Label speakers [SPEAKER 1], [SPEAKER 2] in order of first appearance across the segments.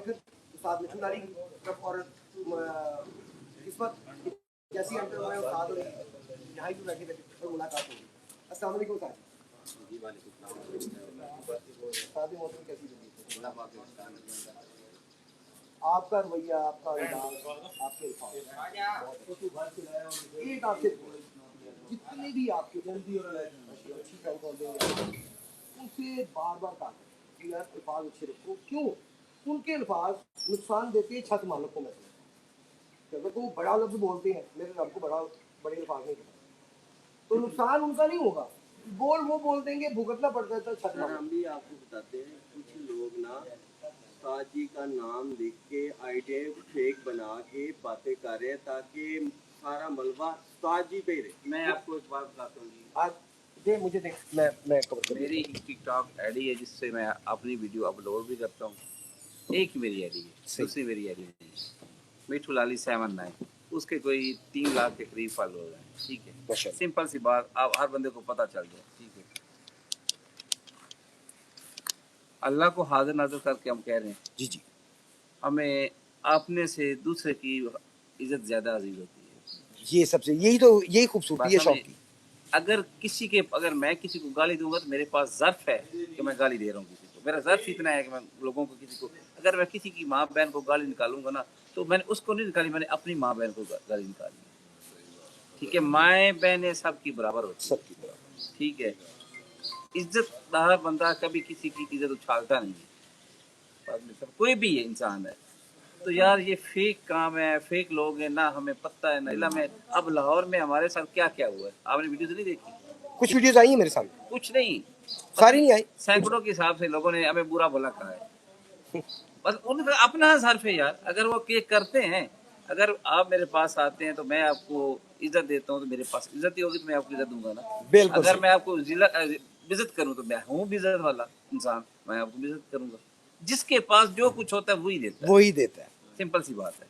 [SPEAKER 1] में फिर उस्ताद मिठू नारी की तरफ और किस्मत जैसी एंटर हुए उस्ताद और यहाँ ही बैठे बैठे और मुलाकात होगी। अस्सलाम वालेकुम उस्ताद जी। उस्ताद मौसम कैसी लगी? आपका रवैया, आपका अंदाज, आपके एक आपसे जितने भी आपके जल्दी और अच्छी फैन उनसे बार बार कहा कि यार अल्फाज अच्छे रखो। क्यों? उनके अल्फाज नुकसान देते हैं छत मालक को। मैं अगर वो बड़ा लफ्ज बोलते हैं, मेरे रब को बड़े अल्फाज नहीं कहते, तो नुकसान उनका नहीं होगा, वो बोल देंगे, भुगतना पड़ता है छत मालक।
[SPEAKER 2] हम भी आपको बताते हैं, कुछ लोग ना उस्ताद जी का नाम लिख के आइडिया फेक बना के बातें कर रहे हैं ताकि सारा मलबा उस्ताद जी पे रहे। मैं आपको एक बात बताता हूँ,
[SPEAKER 1] आज दे मुझे देख, मैं कवर करूँ।
[SPEAKER 2] मेरी टिकटॉक आईडी है जिससे मैं अपनी वीडियो अपलोड भी करता हूँ। एक ही मेरी आईडी है, दूसरी मेरी आईडी नहीं है, मिठू लाली 79। उसके कोई 3 लाख के करीब फॉलोअर हैं। ठीक है, सिंपल सी बात, आप हर बंदे को पता चल जाए। ठीक है, अल्लाह को हाजिर नाज़िर करके हम कह रहे हैं
[SPEAKER 1] जी जी,
[SPEAKER 2] हमें अपने से दूसरे की इज्जत ज्यादा अजीज होती है।
[SPEAKER 1] ये सबसे यही खूबसूरती है शौक की।
[SPEAKER 2] अगर मैं किसी को गाली दूंगा तो मेरे पास ज़र्फ है कि मैं गाली दे रहा हूँ किसी को। मेरा ज़र्फ इतना है कि मैं लोगों को किसी को, अगर मैं किसी की माँ बहन को गाली निकालूंगा ना, तो मैंने उसको नहीं निकाली, मैंने अपनी माँ बहन को गाली निकाली। ठीक है, माएँ बहनें सबकी बराबर होती है,
[SPEAKER 1] सबकी बराबर।
[SPEAKER 2] ठीक है, इज्जतदार बंदा कभी किसी की इज्जत उछालता नहीं है, कोई भी है इंसान है। तो यार ये फेक काम है, फेक लोग हैं ना, हमें पता है ना। में अब लाहौर में हमारे साथ क्या क्या हुआ है, आपने वीडियो नहीं देखी?
[SPEAKER 1] कुछ वीडियोस आई हैं मेरे सामने,
[SPEAKER 2] कुछ नहीं,
[SPEAKER 1] सारी नहीं आई,
[SPEAKER 2] सैकड़ों के हिसाब से लोगों ने हमें बुरा भला कहा है। बस उनका अपना हर्फ है यार। अगर वो केक करते हैं, अगर आप मेरे पास आते हैं तो मैं आपको इज्जत देता हूँ, तो मेरे पास इज्जत ही होगी तो मैं आपको इज्जत दूंगा ना। अगर मैं आपको इज्जत करूँ तो मैं हूँ इज्जत वाला इंसान, मैं आपको इज्जत करूंगा। जिसके पास जो कुछ होता है वही देता है, सिंपल सी बात है।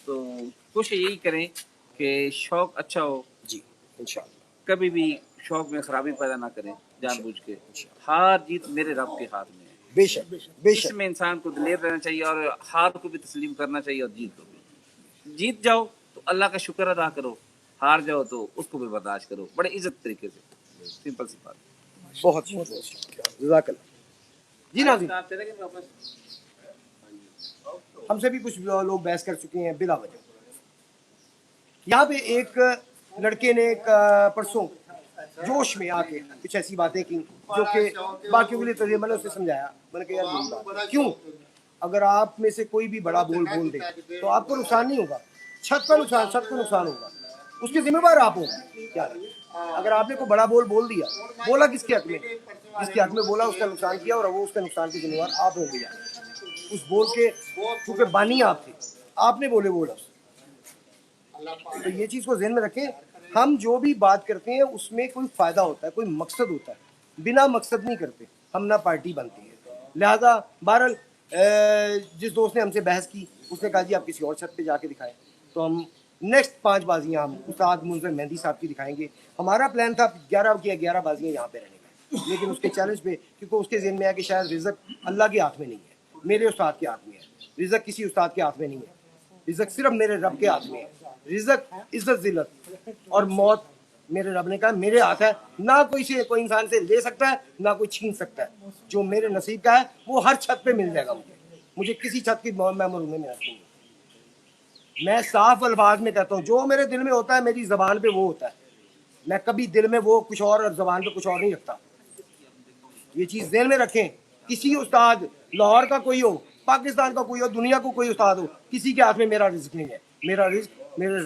[SPEAKER 2] तो कोशिश यही करें कि शौक अच्छा हो
[SPEAKER 1] जी, इंशाअल्लाह।
[SPEAKER 2] कभी भी शौक में खराबी पैदा ना करें जानबूझ के। हार जीत मेरे रब के हाथ में है,
[SPEAKER 1] बेशक बेशक।
[SPEAKER 2] इसमें इंसान को दिलेर रहना चाहिए और हार को भी तस्लीम करना चाहिए और जीत को भी। जीत जाओ तो अल्लाह का शुक्र अदा करो, हार जाओ तो उसको भी बर्दाश्त करो, बड़े इज्जत तरीके से, सिंपल सी बात।
[SPEAKER 1] बहुत जज़ाकल्लाह जी। नाज़रीन, हमसे भी कुछ लोग बहस कर चुके हैं बिला वजह। यहाँ पे एक लड़के ने परसों जोश में आके कुछ ऐसी बातें की जो कि बाकियों के लिए तजर्बा, मैंने उसे समझाया। मैंने कहा यार मेरी बात क्यों, अगर आप में से कोई भी बड़ा बोल दे तो आपको नुकसान नहीं होगा, छत को नुकसान होगा, उसके जिम्मेवार आप होंगे। क्या अगर आपने कोई बड़ा बोल दिया, बोला किसके हक में, जिसके हक में बोला उसका नुकसान किया और वो उसका नुकसान के जिम्मेवार आप होंगे। उस बोल के क्योंकि बानी आप थे, आपने बोला तो ये चीज़ को ज़हन में रखें। हम जो भी बात करते हैं उसमें कोई फ़ायदा होता है, कोई मकसद होता है, बिना मकसद नहीं करते हम, ना पार्टी बनती है। लिहाजा बहरहाल जिस दोस्त ने हमसे बहस की उसने कहा जी आप किसी और छत पे जाके दिखाएं, तो हम नेक्स्ट 5 बाजियाँ हम उस्ताद मुंज़र मेहंदी साहब की दिखाएंगे। हमारा प्लान था 11 बाजियाँ यहाँ पे रहने का, लेकिन उसके चैलेंज पे, क्योंकि उसके ज़हन में है कि शायद रिज़्क अल्लाह के हाथ में नहीं है, मेरे उस्ताद के हाथ में है। रिज़्क किसी उस्ताद के हाथ में नहीं है, रिज़्क सिर्फ मेरे रब के हाथ में है। रिज़्क, इज्जत, जिल्लत और मौत मेरे रब ने कहा मेरे हाथ है, ना कोई इंसान से ले सकता है, ना कोई छीन सकता है। जो मेरे नसीब का है वो हर छत पे मिल जाएगा मुझे किसी छत की महरूमी में नहीं। मैं साफ अल्फाज में कहता हूँ, जो मेरे दिल में होता है मेरी ज़बान पे वो होता है। मैं कभी दिल में वो कुछ और ज़बान पे कुछ और नहीं रखता। ये चीज़ ध्यान में रखें। किसी उस्ताद, लाहौर का कोई हो, पाकिस्तान का कोई हो, दुनिया को कोई उस्ताद हो, किसी के हाथ में मेरा रिज़्क नहीं है। मेरा रिज़्क मेरे रब